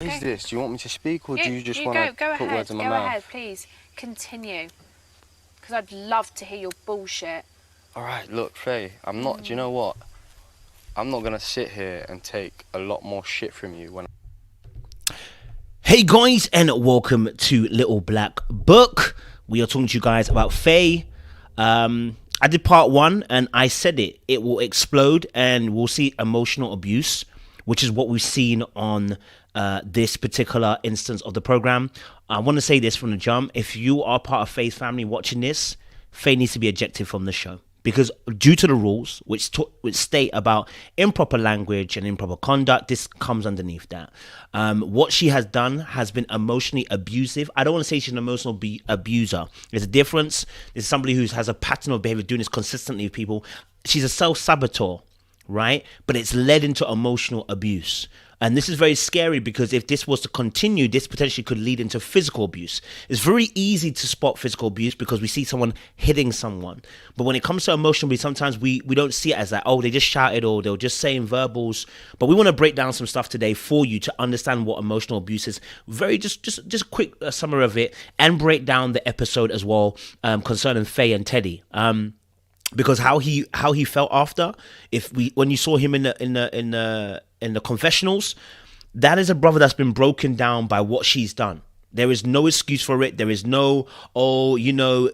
What is this? Do you want me to speak, or do you just want to put words in my mouth? Go ahead, please. Continue. Because I'd love to hear your bullshit. Alright, look, Faye, I'm not, do you know what? I'm not going to sit here and take a lot more shit from you when... Hey guys, and welcome to Little Black Book. We are talking to you guys about Faye. I did part one and I said it will explode and we'll see emotional abuse, which is what we've seen on this particular instance of the program. I want to say this from the jump. If you are part of Faye's family watching this, Faye needs to be ejected from the show. Because due to the rules, which state about improper language and improper conduct, this comes underneath that. What she has done has been emotionally abusive. I don't want to say she's an emotional abuser. There's a difference. There's somebody who has a pattern of behavior doing this consistently with people. She's a self-saboteur, right? But it's led into emotional abuse. And this is very scary because if this was to continue, this potentially could lead into physical abuse. It's very easy to spot physical abuse because we see someone hitting someone. But when it comes to emotional abuse, sometimes we don't see it as that, oh, they just shouted or they were just saying verbals. But we want to break down some stuff today for you to understand what emotional abuse is. Very just a quick summary of it, and break down the episode as well concerning Faye and Teddy. Because how he felt after, when you saw him in the confessionals, that is a brother that's been broken down by what she's done. There is no excuse for it. There is no,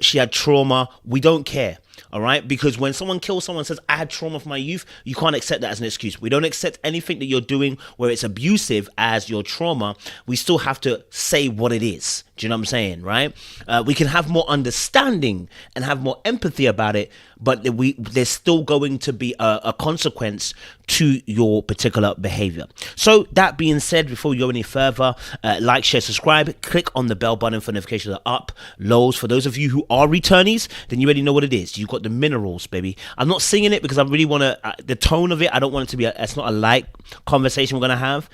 she had trauma. We don't care. All right. Because when someone kills someone and says, I had trauma from my youth, you can't accept that as an excuse. We don't accept anything that you're doing where it's abusive as your trauma. We still have to say what it is. Do you know what I'm saying? Right. We can have more understanding and have more empathy about it, but there's still going to be a consequence to your particular behavior. So that being said, before we go any further, like, share, subscribe, click on the bell button for notifications are up, lows. For those of you who are returnees, then you already know what it is. You've got the minerals, baby. I'm not singing it because I really want to, the tone of it, I don't want it to be, it's not a light conversation we're going to have.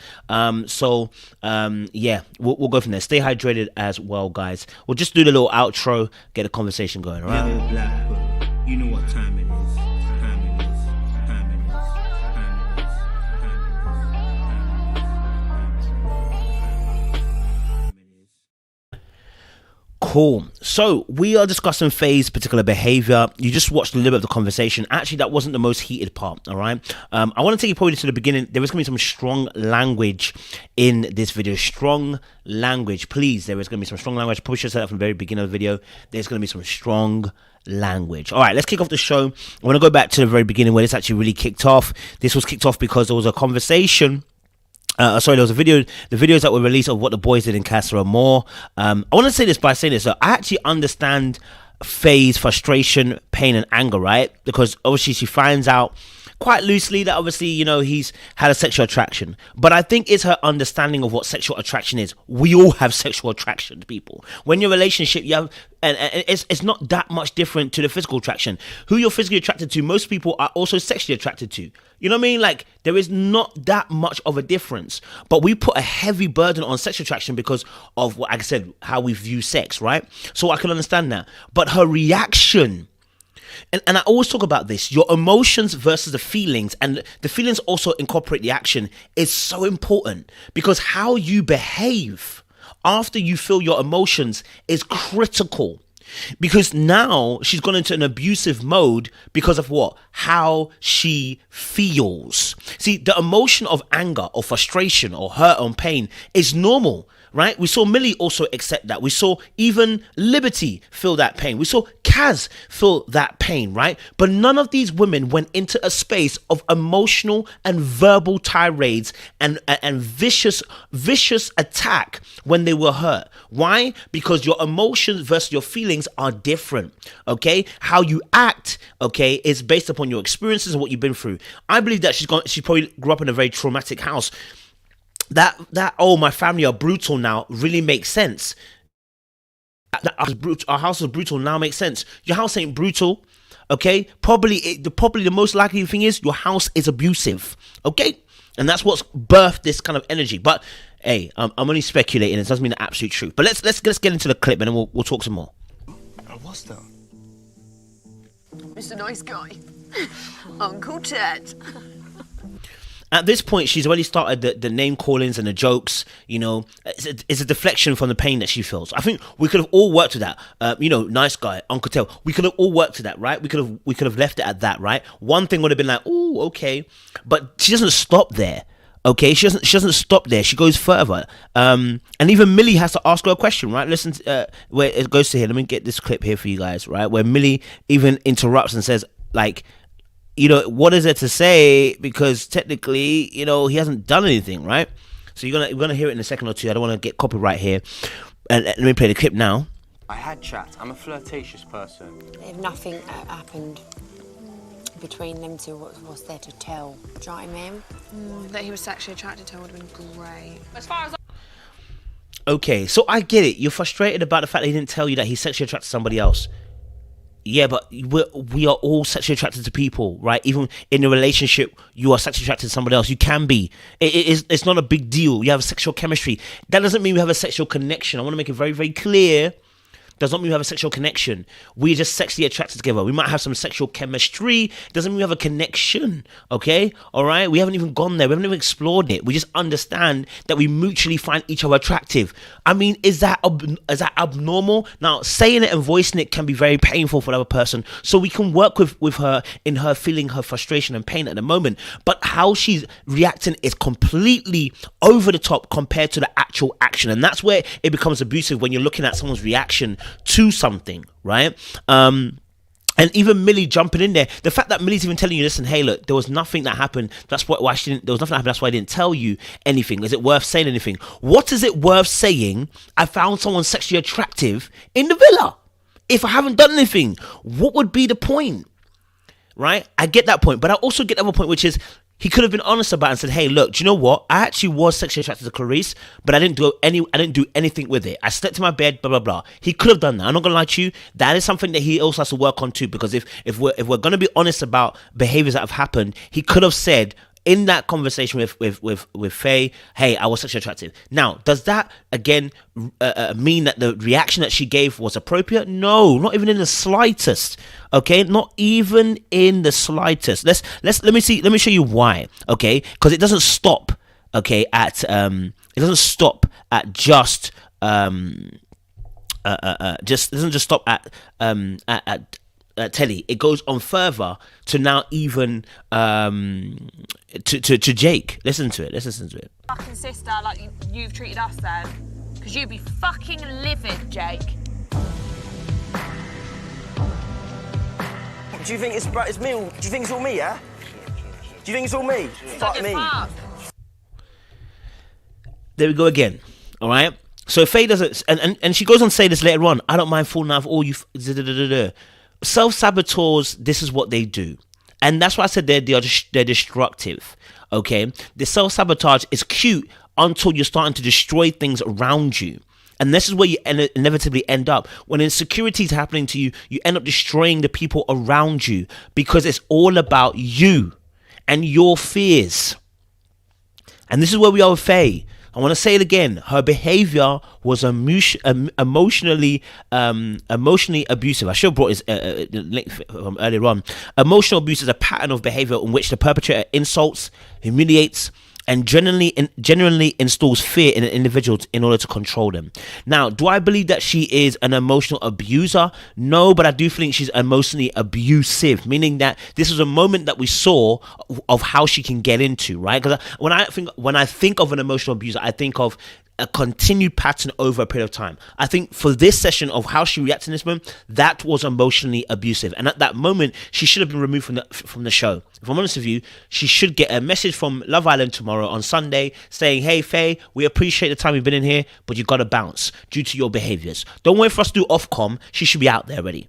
Yeah, we'll go from there. Stay hydrated as well, guys. We'll just do the little outro, get a conversation going, all right? Little Black Book, you know what time it is. Cool. So we are discussing Faye's particular behavior. You just watched a little bit of the conversation. Actually, that wasn't the most heated part. All right. I want to take you probably to the beginning. There is going to be some strong language in this video. Strong language, please. There is going to be some strong language. Probably should have said that from the very beginning of the video. There's going to be some strong language. All right, let's kick off the show. I want to go back to the very beginning where this actually really kicked off. This was kicked off because there was a conversation. There was a video, the videos that were released of what the boys did in Casa Amor. I want to say this by saying this. So I actually understand Faye's frustration, pain, and anger, right? Because obviously she finds out quite loosely that obviously, he's had a sexual attraction. But I think it's her understanding of what sexual attraction is. We all have sexual attraction to people. When your relationship, you have, and it's not that much different to the physical attraction. Who you're physically attracted to, most people are also sexually attracted to. You know what I mean? Like, there is not that much of a difference. But we put a heavy burden on sexual attraction because of, what I said, how we view sex, right? So I can understand that. But her reaction... And I always talk about this, your emotions versus the feelings, and the feelings also incorporate the action, is so important because how you behave after you feel your emotions is critical. Because now she's gone into an abusive mode because of what? How she feels. See, the emotion of anger or frustration or hurt or pain is normal. Right? We saw Millie also accept that. We saw even Liberty feel that pain. We saw Kaz feel that pain, right? But none of these women went into a space of emotional and verbal tirades and vicious attack when they were hurt. Why? Because your emotions versus your feelings are different, okay? How you act, okay, is based upon your experiences and what you've been through. I believe that she probably grew up in a very traumatic house. That oh, my family are brutal now really makes sense. Our house is brutal now makes sense. Your house ain't brutal, okay? Probably the most likely thing is your house is abusive, okay? And that's what's birthed this kind of energy. But hey, I'm only speculating. It doesn't mean the absolute truth. But let's get into the clip and then we'll talk some more. What's that? Mr. Nice Guy. Uncle Ted. At this point, she's already started the name callings and the jokes. You know, it's a deflection from the pain that she feels. I think we could have all worked with that. Nice guy, Uncle Tel. We could have all worked with that, right? We could have left it at that, right? One thing would have been like, oh, okay, but she doesn't stop there. Okay, she doesn't stop there. She goes further, and even Millie has to ask her a question, right? Listen, where it goes to here. Let me get this clip here for you guys, right? Where Millie even interrupts and says, like, what is it to say? Because technically, he hasn't done anything, right? So you're gonna hear it in a second or two. I don't want to get copyright here. And let me play the clip now. I had chats. I'm a flirtatious person. If nothing happened between them two, what's there to tell? Do you know what I mean? That he was sexually attracted to her would have been great. As far as Okay, so I get it. You're frustrated about the fact that he didn't tell you that he's sexually attracted to somebody else. Yeah, but we are all sexually attracted to people, right? Even in a relationship, you are sexually attracted to somebody else. You can be. It's not a big deal. You have a sexual chemistry. That doesn't mean we have a sexual connection. I want to make it very, very clear. Does not mean we have a sexual connection. We're just sexually attracted together. We might have some sexual chemistry. Doesn't mean we have a connection. Okay? All right? We haven't even gone there. We haven't even explored it. We just understand that we mutually find each other attractive. I mean, is that abnormal? Now, saying it and voicing it can be very painful for the other person. So we can work with her in her feeling her frustration and pain at the moment. But how she's reacting is completely over the top compared to the actual action. And that's where it becomes abusive, when you're looking at someone's reaction to something, right? And even Millie jumping in there, the fact that Millie's even telling you, listen, hey, look, there was nothing that happened. That's why she didn't. There was nothing that happened. That's why I didn't tell you anything. Is it worth saying anything? What is it worth saying? I found someone sexually attractive in the villa. If I haven't done anything, what would be the point? Right? I get that point, but I also get the other point, which is, he could have been honest about it and said, hey, look, do you know what? I actually was sexually attracted to Clarice, but I didn't do anything with it. I slept in my bed, blah, blah, blah. He could have done that. I'm not going to lie to you. That is something that he also has to work on too, because if we're going to be honest about behaviors that have happened, he could have said in that conversation with Faye, hey, I was sexually attractive. Now, does that, again, mean that the reaction that she gave was appropriate? No, not even in the slightest. Okay, not even in the slightest. Let me show you why. Okay, because it doesn't stop. Okay, it doesn't stop at just it doesn't just stop at Telly. It goes on further to now even to Jake. Listen to it. Let's listen to it. fucking sister like you've treated us then. Because you'd be fucking livid, Jake. Do you think it's me? Do you think it's all me, yeah? Do you think it's all me? Fuck me. There we go again. All right. So Faye doesn't, and she goes on to say this later on. I don't mind falling out of all you. Self-saboteurs, this is what they do. And that's why I said they're destructive. Okay? The self-sabotage is cute until you're starting to destroy things around you. And this is where you inevitably end up. When insecurity is happening to you, you end up destroying the people around you, because it's all about you and your fears. And this is where we are with Faye. I want to say it again. Her behavior was emotionally abusive. I should have brought this link from earlier on. Emotional abuse is a pattern of behavior in which the perpetrator insults, humiliates, and genuinely installs fear in an individual in order to control them. Now, do I believe that she is an emotional abuser? No, but I do think she's emotionally abusive, meaning that this is a moment that we saw of how she can get into, right? Because when I think of an emotional abuser, I think of a continued pattern over a period of time. I think for this session of how she reacted in this moment, that was emotionally abusive. And at that moment, she should have been removed from the show. If I'm honest with you, she should get a message from Love Island tomorrow on Sunday saying, hey, Faye, we appreciate the time you've been in here, but you've got to bounce due to your behaviors. Don't wait for us to do Ofcom. She should be out there already.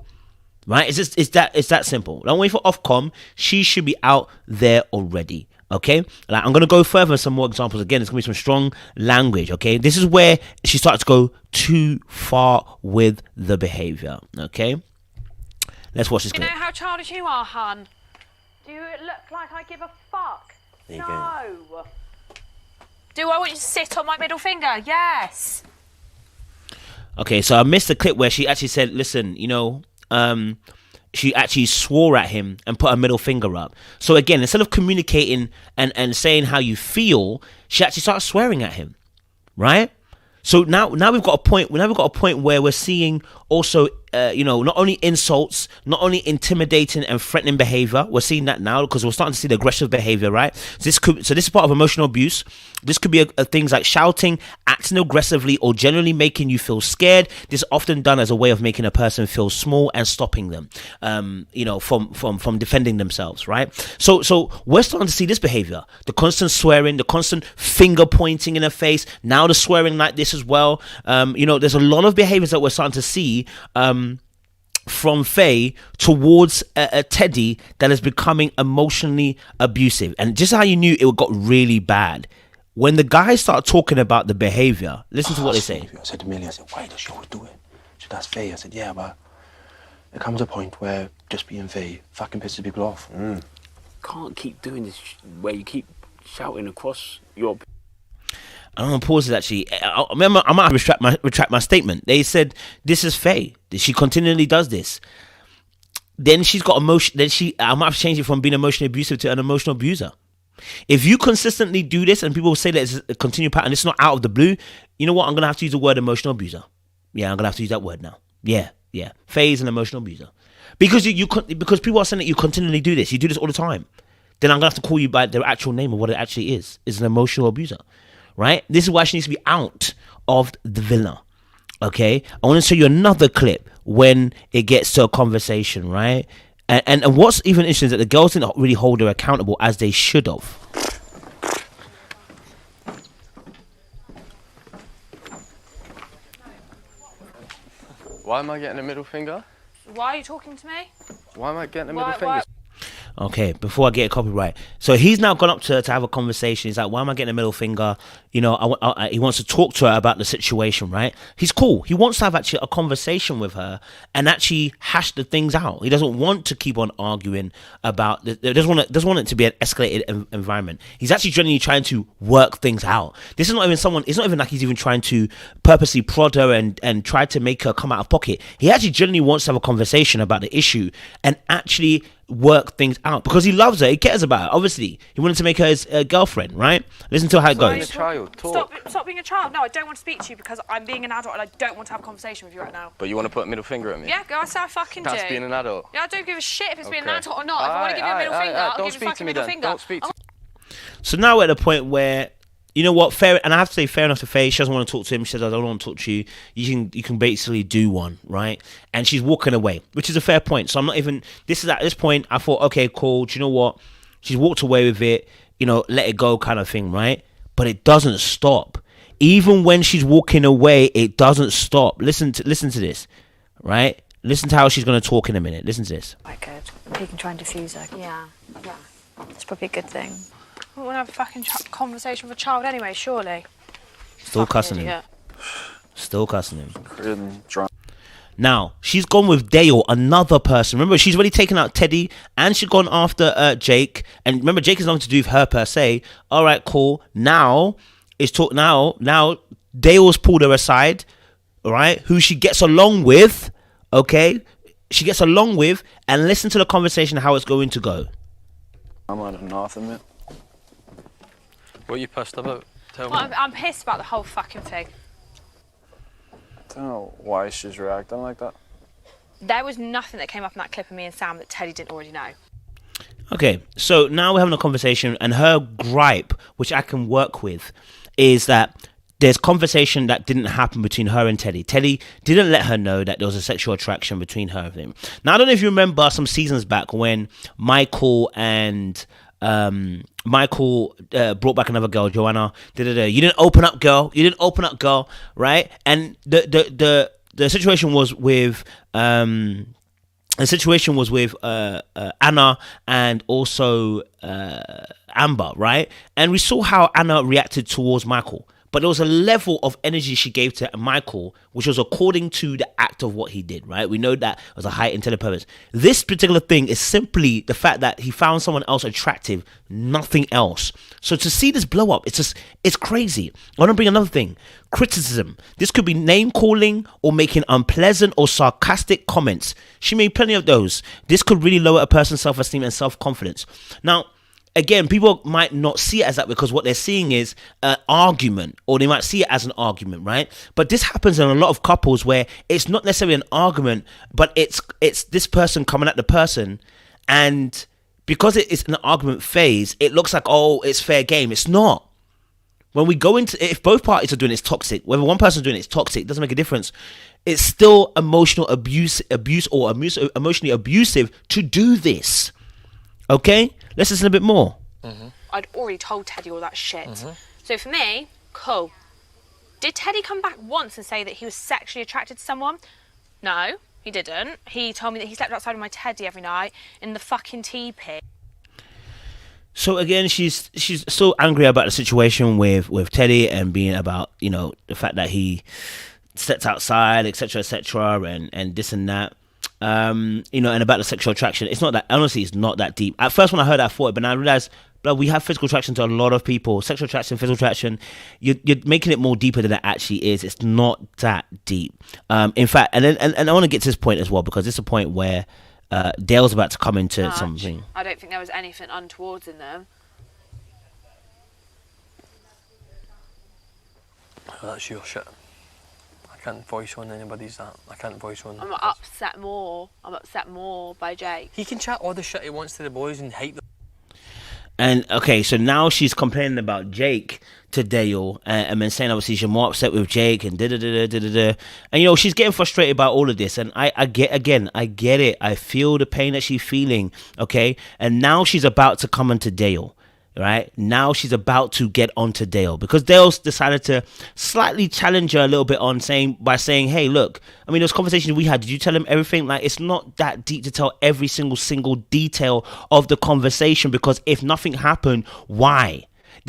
Right? It's that simple. Don't wait for Ofcom. She should be out there already. Okay, like, I'm going to go further with some more examples. Again, it's going to be some strong language. Okay, this is where she starts to go too far with the behavior. Okay, let's watch this clip. You know how childish you are, hun? Do you look like I give a fuck? No. Do I want you to sit on my middle finger? Yes. Okay, so I missed the clip where she actually said, listen, she actually swore at him and put her middle finger up. So again, instead of communicating and saying how you feel, she actually started swearing at him, right? So now we've got a point. Now we've got a point where we're seeing also, not only insults, not only intimidating and threatening behavior. We're seeing that now because we're starting to see the aggressive behavior, right? So this is part of emotional abuse. This could be things like shouting, acting aggressively, or generally making you feel scared. This is often done as a way of making a person feel small and stopping them, from defending themselves, right? So we're starting to see this behavior: the constant swearing, the constant finger pointing in the face. Now the swearing like this as well. There's a lot of behaviors that we're starting to see from Faye towards Teddy that is becoming emotionally abusive. And just how you knew it got really bad, when the guys start talking about the behavior, listen to what they say. I said to Millie, I said, why does she always do it? She said, that's Faye. I said, yeah, but there comes a point where just being Faye fucking pisses people off. Can't keep doing this where you keep shouting across your... I'm gonna pause it actually. I might retract my statement. They said this is Faye. She continually does this. Then she's got emotion. I might have changed it from being emotionally abusive to an emotional abuser. If you consistently do this and people say that it's a continued pattern, it's not out of the blue. You know what? I'm gonna have to use the word emotional abuser. Yeah, I'm gonna have to use that word now. Yeah. Faye is an emotional abuser because because people are saying that you continually do this. You do this all the time. Then I'm gonna have to call you by the actual name of what it actually is. It's an emotional abuser. Right? This is why she needs to be out of the villa. Okay? I want to show you another clip when it gets to a conversation, right? And what's even interesting is that the girls didn't really hold her accountable as they should have. Why am I getting a middle finger? Why are you talking to me? Why am I getting a middle finger? Okay, before I get a copyright. So he's now gone up to her to have a conversation. He's like, why am I getting a middle finger? He wants to talk to her about the situation, right? He's cool. He wants to have actually a conversation with her and actually hash the things out. He doesn't want to keep on arguing about doesn't want it to be an escalated environment. He's actually genuinely trying to work things out. This is not even it's not even like he's even trying to purposely prod her and try to make her come out of pocket. He actually genuinely wants to have a conversation about the issue and actually work things out because he loves her. He cares about her. Obviously, he wanted to make her his girlfriend, right? Listen to how it goes. Stop being a child. No, I don't want to speak to you because I'm being an adult and I don't want to have a conversation with you right now. But you want to put a middle finger at me? Yeah, go. I say I fucking do. That's being an adult. Yeah, I don't give a shit if it's being an adult or not. If I want to give you a middle finger, I'll give you a fucking middle finger. Don't speak to me. So now we're at a point where, you know what, fair, and I have to say fair enough to Faye. She doesn't want to talk to him. She says, I don't want to talk to you. You can basically do one, right? And she's walking away, which is a fair point. So I'm not even, at this point, I thought, okay, cool. Do you know what? She's walked away with it, let it go kind of thing, right? But it doesn't stop. Even when she's walking away, it doesn't stop. Listen to this, right? Listen to how she's going to talk in a minute. Listen to this. Quite good. You can try and diffuse her. Yeah. It's probably a good thing. I want to have a fucking conversation with a child anyway, surely. Still cussing him. Still cussing him. Now, she's gone with Dale, another person. Remember, she's already taken out Teddy and she's gone after Jake. And remember, Jake has nothing to do with her per se. All right, cool. Now, now Dale's pulled her aside, all right, who she gets along with, okay? She gets along with, and listen to the conversation, how it's going to go. I'm on nothing, man. What are you pissed about? Tell me. I'm pissed about the whole fucking thing. I don't know why she's reacting like that. There was nothing that came up in that clip of me and Sam that Teddy didn't already know. Okay, so now we're having a conversation, and her gripe, which I can work with, is that there's conversation that didn't happen between her and Teddy. Teddy didn't let her know that there was a sexual attraction between her and him. Now, I don't know if you remember some seasons back when Michael and Michael brought back another girl, Joanna. You didn't open up, girl. You didn't open up, girl. Right? And the situation was with Anna and also Amber, right? And we saw how Anna reacted towards Michael. but there was a level of energy she gave to Michael, which was according to the act of what he did, right? We know that was a high intended purpose. This particular thing is simply the fact that he found someone else attractive, nothing else. So to see this blow up, it's crazy. I want to bring another thing. Criticism. This could be name calling or making unpleasant or sarcastic comments. She made plenty of those. This could really lower a person's self-esteem and self-confidence. Now, again, people might not see it as that because what they're seeing is an argument, or they might see it as an argument, right? But this happens in a lot of couples where it's not necessarily an argument, but it's this person coming at the person, and because it is an argument phase, it looks like, oh, it's fair game. It's not. When we go into, if both parties are doing it, it's toxic. Whether one person's doing it, it's toxic. It doesn't make a difference. It's still emotional abuse or emotionally abusive to do this. Okay? Let's listen a bit more. I'd already told Teddy all that shit. So for me, cool. Did Teddy come back once and say that he was sexually attracted to someone? No, he didn't. He told me that he slept outside with my Teddy every night in the fucking teepee. So again, she's so angry about the situation with Teddy and being about, you know, the fact that he slept outside, etc., and this and that. You know, and about the sexual attraction. It's not that, honestly, it's not that deep. At first when I heard that, I thought it, but now I realized, but we have physical attraction to a lot of people. Sexual attraction, physical attraction, you're making it more deeper than it actually is. It's not that deep. In fact, and I want to get to this point as well, because it's a point where Dale's about to come into something. I don't think there was anything untowards in them. Well, that's your shit. I can't voice on anybody's that. I can't voice on. I'm upset more by Jake. He can chat all the shit he wants to the boys and hate them. And okay, so now she's complaining about Jake to Dale, and then saying obviously she's more upset with Jake and da-da-da-da-da-da. And you know, she's getting frustrated about all of this, and I get it. I feel the pain that she's feeling, okay? And now she's about to come onto Dale. Right now she's about to get onto Dale, because Dale's decided to slightly challenge her a little bit on saying, hey, look, I mean, those conversations we had, did you tell him everything? Like, it's not that deep to tell every single detail of the conversation, because if nothing happened, why?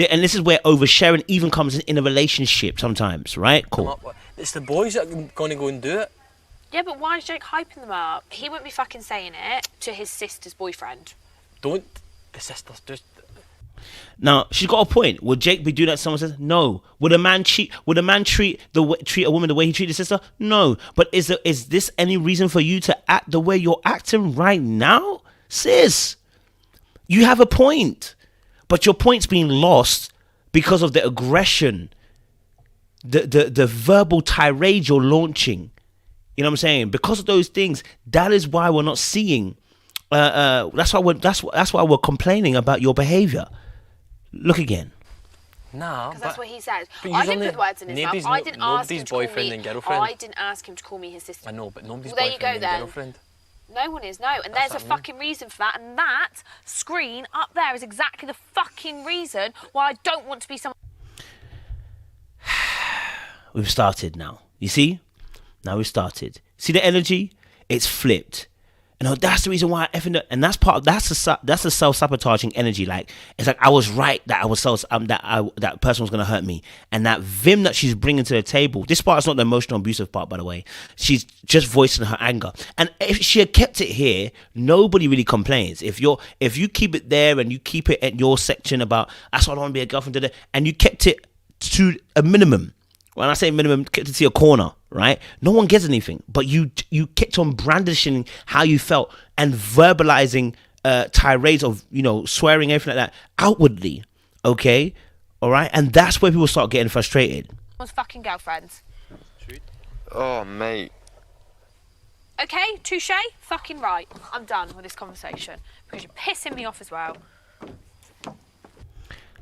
And this is where oversharing even comes in a relationship sometimes, right? Cool. It's the boys that are going to go and do it. Yeah, but why is Jake hyping them up? He wouldn't be fucking saying it to his sister's boyfriend. Don't. The sister's just... Now she's got a point. Would Jake be doing that? Someone says no. Would a man cheat? Would a man treat a woman the way he treated his sister? No. But is this any reason for you to act the way you're acting right now, sis? You have a point, but your point's being lost because of the aggression, the verbal tirade you're launching. You know what I'm saying? Because of those things, that is why we're not seeing. That's why we're complaining about your behavior. Look again. Nah, because that's what he says. But I didn't put words in his mouth. I didn't ask him to call boyfriend and girlfriend. I didn't ask him to call me his sister. I know, but nobody's well, there boyfriend you go, and then. girlfriend. No one is, no. And there's a fucking reason for that. And that screen up there is exactly the fucking reason why I don't want to be someone. We've started now. You see? Now we've started. See the energy? It's flipped. And that's the reason why and that's the self-sabotaging energy. Like, it's like I was right that I was that person was gonna hurt me, and that vim that she's bringing to the table. This part is not the emotional abusive part, by the way. She's just voicing her anger, and if she had kept it here, nobody really complains. If you keep it there and you keep it at your section about that's why I don't want to be a girlfriend, and you kept it to a minimum. When I say minimum, kept it to your corner, right? No one gets anything, but you kept on brandishing how you felt and verbalizing tirades of, you know, swearing, everything like that outwardly, okay? All right? And that's where people start getting frustrated. Fucking girlfriends. Oh, mate. Okay, touche, fucking right. I'm done with this conversation because you're pissing me off as well.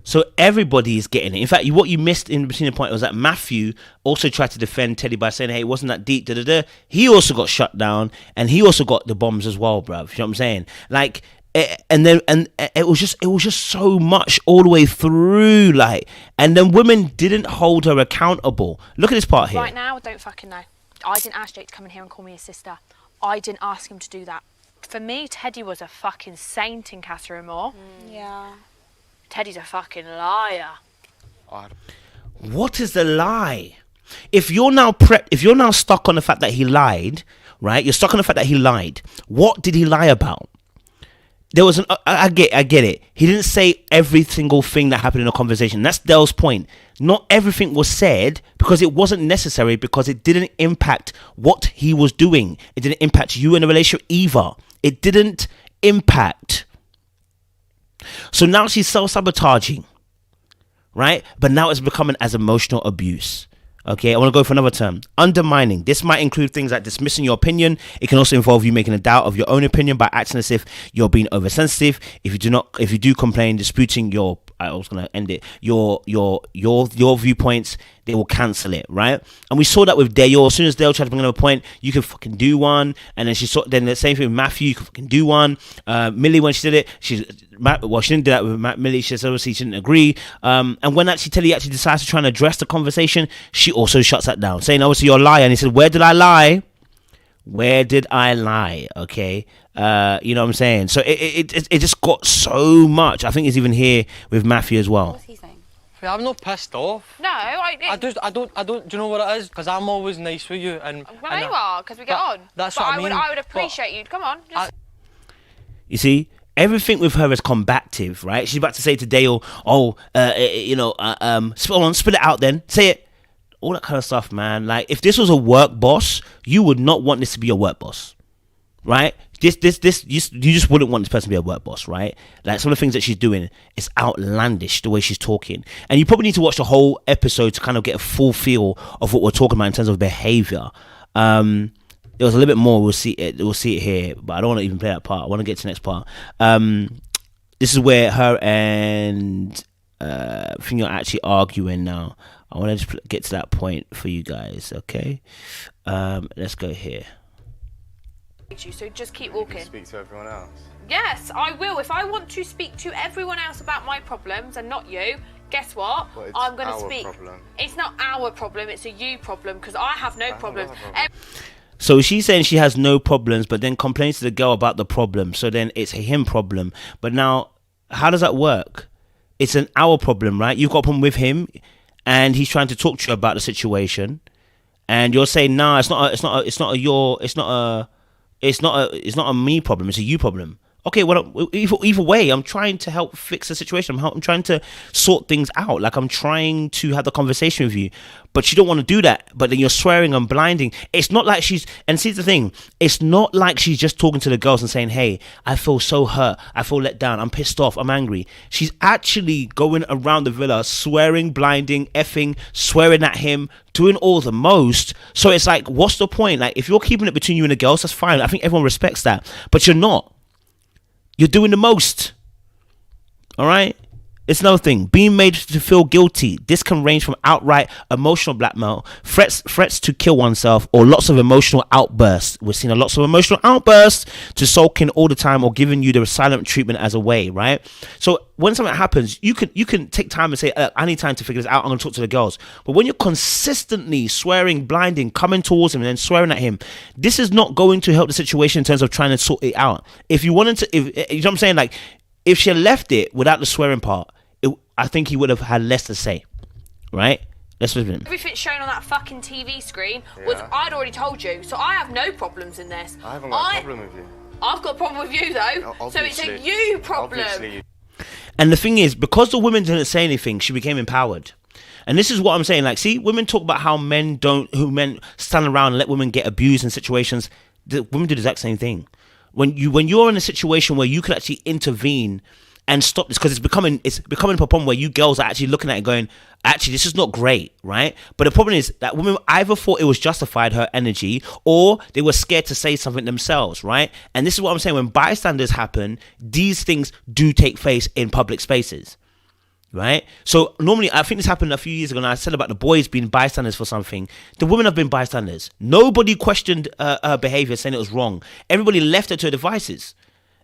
So everybody is getting it. In fact, what you missed in between the point was that Matthew also tried to defend Teddy by saying, hey, it wasn't that deep, da-da-da. He also got shut down, and he also got the bombs as well, bruv. You know what I'm saying? Like, and it was just so much all the way through, like, and then women didn't hold her accountable. Look at this part here. Right now, I don't fucking know. I didn't ask Jake to come in here and call me his sister. I didn't ask him to do that. For me, Teddy was a fucking saint in Catherine Moore. Yeah. Teddy's a fucking liar. what is the lie? If you're now stuck on the fact that he lied, right? You're stuck on the fact that he lied. What did he lie about? There was I get it. He didn't say every single thing that happened in a conversation. That's Dell's point. Not everything was said because it wasn't necessary, because it didn't impact what he was doing. It didn't impact you in the relationship either. It didn't impact. So now she's self-sabotaging, right? But now it's becoming as emotional abuse. Okay, I want to go for another term. Undermining. This might include things like dismissing your opinion. It can also involve you making a doubt of your own opinion by acting as if you're being oversensitive. If you do complain, disputing your viewpoints, they will cancel it, right? And we saw that with Dale. As soon as Dale tried to bring up a point, you can fucking do one. And then the same thing with Matthew, you can fucking do one. Millie, when she did it, she didn't do that with Millie. She said obviously she didn't agree. And when Telly actually decides to try and address the conversation, she also shuts that down, saying obviously you're a liar. And he said, where did I lie? Where did I lie? Okay. You know what I'm saying? So it just got so much. I think it's even here with Matthew as well. What's he saying? I'm not pissed off. No, I don't. Do you know what it is? Because I'm always nice with you, and well, you are, because we get on. That's but what I mean. I would appreciate you. Come on. You see, everything with her is combative, right? She's about to say to Dale, spit it out then. Say it. All that kind of stuff, man. Like, if this was a work boss, you would not want this to be your work boss, right? You just wouldn't want this person to be a work boss, right? Like, some of the things that she's doing is outlandish, the way she's talking. And you probably need to watch the whole episode to kind of get a full feel of what we're talking about in terms of behavior. There was a little bit more. We'll see it here, but I don't want to even play that part. I want to get to the next part. This is where her and I think you're actually arguing now. I want to just get to that point for you guys, okay? Let's go here. So just keep walking. Speak to everyone else. Yes, I will. If I want to speak to everyone else about my problems and not you, guess what? Well, I'm going to speak. Problem. It's not our problem, it's a you problem, because I have no problems. So she's saying she has no problems, but then complains to the girl about the problem. So then it's a him problem. But now, how does that work? It's an our problem, right? You've got a problem with him, and he's trying to talk to you about the situation, and you're saying, "Nah, it's not a me problem. It's a you problem." Okay, well, either way, I'm trying to help fix the situation. I'm trying to sort things out. Like, I'm trying to have the conversation with you, but you don't want to do that. But then you're swearing and blinding. It's not like and see the thing, it's not like she's just talking to the girls and saying, hey, I feel so hurt. I feel let down. I'm pissed off. I'm angry. She's actually going around the villa, swearing, blinding, effing, swearing at him, doing all the most. So it's like, what's the point? Like, if you're keeping it between you and the girls, that's fine. I think everyone respects that, but you're not. You're doing the most. All right? It's another thing. Being made to feel guilty. This can range from outright emotional blackmail, threats to kill oneself, or lots of emotional outbursts. We're seeing lots of emotional outbursts to sulking all the time, or giving you the silent treatment as a way, right? So when something happens, you can take time and say, I need time to figure this out. I'm going to talk to the girls. But when you're consistently swearing, blinding, coming towards him and then swearing at him, this is not going to help the situation in terms of trying to sort it out. If you wanted to, you know what I'm saying? Like, if she had left it without the swearing part, I think he would have had less to say, right? Let's listen. Everything shown on that fucking TV screen was, I'd already told you, so I have no problems in this. I haven't got a problem with you. I've got a problem with you, though. Obviously. So it's a you problem. Obviously. And the thing is, because the woman didn't say anything, she became empowered. And this is what I'm saying. Like, see, women talk about how men stand around and let women get abused in situations. The women do the exact same thing. When you're in a situation where you could actually intervene and stop this, because it's becoming a problem where you girls are actually looking at it going, actually, this is not great, right? But the problem is that women either thought it was justified, her energy, or they were scared to say something themselves, right? And this is what I'm saying. When bystanders happen, these things do take place in public spaces, right? So normally, I think this happened a few years ago, and I said about the boys being bystanders for something. The women have been bystanders. Nobody questioned her behavior, saying it was wrong. Everybody left her to her devices,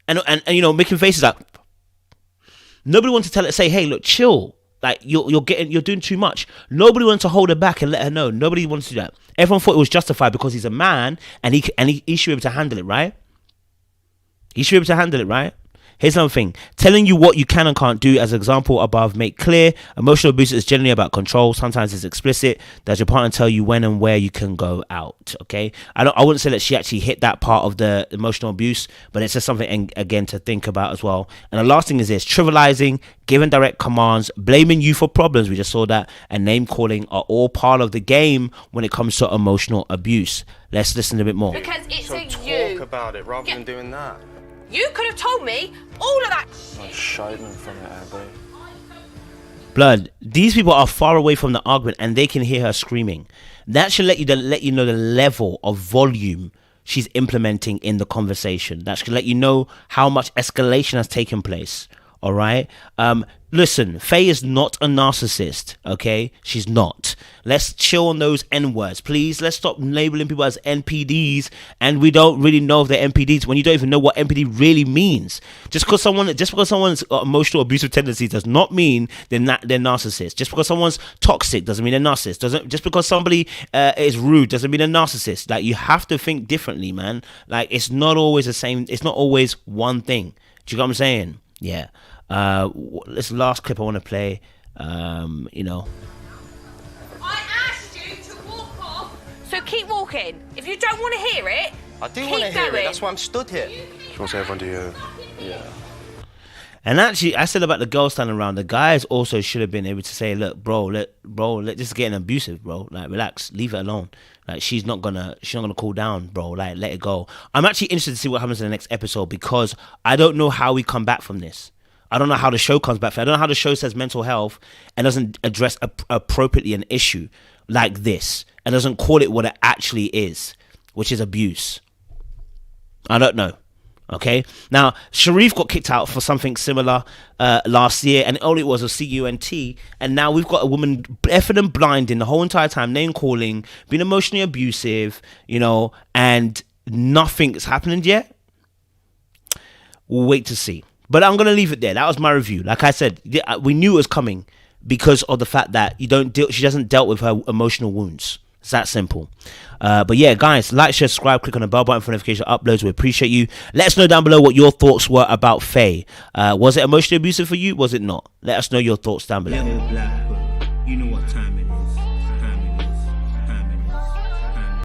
and you know, making faces like. Nobody wanted to tell her, say, hey, look, chill. Like, you're doing too much. Nobody wanted to hold her back and let her know. Nobody wanted to do that. Everyone thought it was justified because he's a man and he should be able to handle it, right? He should be able to handle it, right? Here's another thing. Telling you what you can and can't do, as example above, make clear. Emotional abuse is generally about control. Sometimes it's explicit. Does your partner tell you when and where you can go out? Okay. I wouldn't say that she actually hit that part of the emotional abuse, but it's just something, again, to think about as well. And the last thing is this: trivializing, giving direct commands, blaming you for problems, we just saw that, and name calling are all part of the game when it comes to emotional abuse. Let's listen a bit more. Because it's So a talk you. about it rather than doing that. You could have told me all of that. I'm shouting from it, boy. Blood, these people are far away from the argument and they can hear her screaming. That should let you know the level of volume she's implementing in the conversation. That should let you know how much escalation has taken place. All right. Listen, Faye is not a narcissist. Okay, she's not. Let's chill on those N words, please. Let's stop labeling people as NPDs, and we don't really know if they're NPDs when you don't even know what NPD really means. Just because someone's got emotional abusive tendencies does not mean they're narcissists. Just because someone's toxic doesn't mean they're narcissist. Just because somebody is rude doesn't mean they're narcissist. Like, you have to think differently, man. Like, it's not always the same. It's not always one thing. Do you know what I'm saying? Yeah. This last clip I want to play. You know. I asked you to walk off, so keep walking. If you don't want to hear it, I do keep want to hear going. it. That's why I'm stood here. She wants everyone to hear. Yeah. And actually, I said about the girls standing around. The guys also should have been able to say, "Look, bro, let this is getting abusive, bro. Like, relax, leave it alone. Like, she's not gonna cool down, bro. Like, let it go." I'm actually interested to see what happens in the next episode, because I don't know how we come back from this. I don't know how the show comes back. I don't know how the show says mental health and doesn't address appropriately an issue like this, and doesn't call it what it actually is, which is abuse. I don't know. Okay. Now, Sharif got kicked out for something similar last year, and all it was a CUNT. And now we've got a woman effing and blinding the whole entire time, name calling, being emotionally abusive, you know, and nothing's happening yet. We'll wait to see. But I'm going to leave it there. That was my review. Like I said, we knew it was coming because of the fact that she doesn't dealt with her emotional wounds. It's that simple. But yeah, guys, like, share, subscribe, click on the bell button for notification uploads. We appreciate you. Let us know down below what your thoughts were about Faye. Was it emotionally abusive for you? Was it not? Let us know your thoughts down below. Little black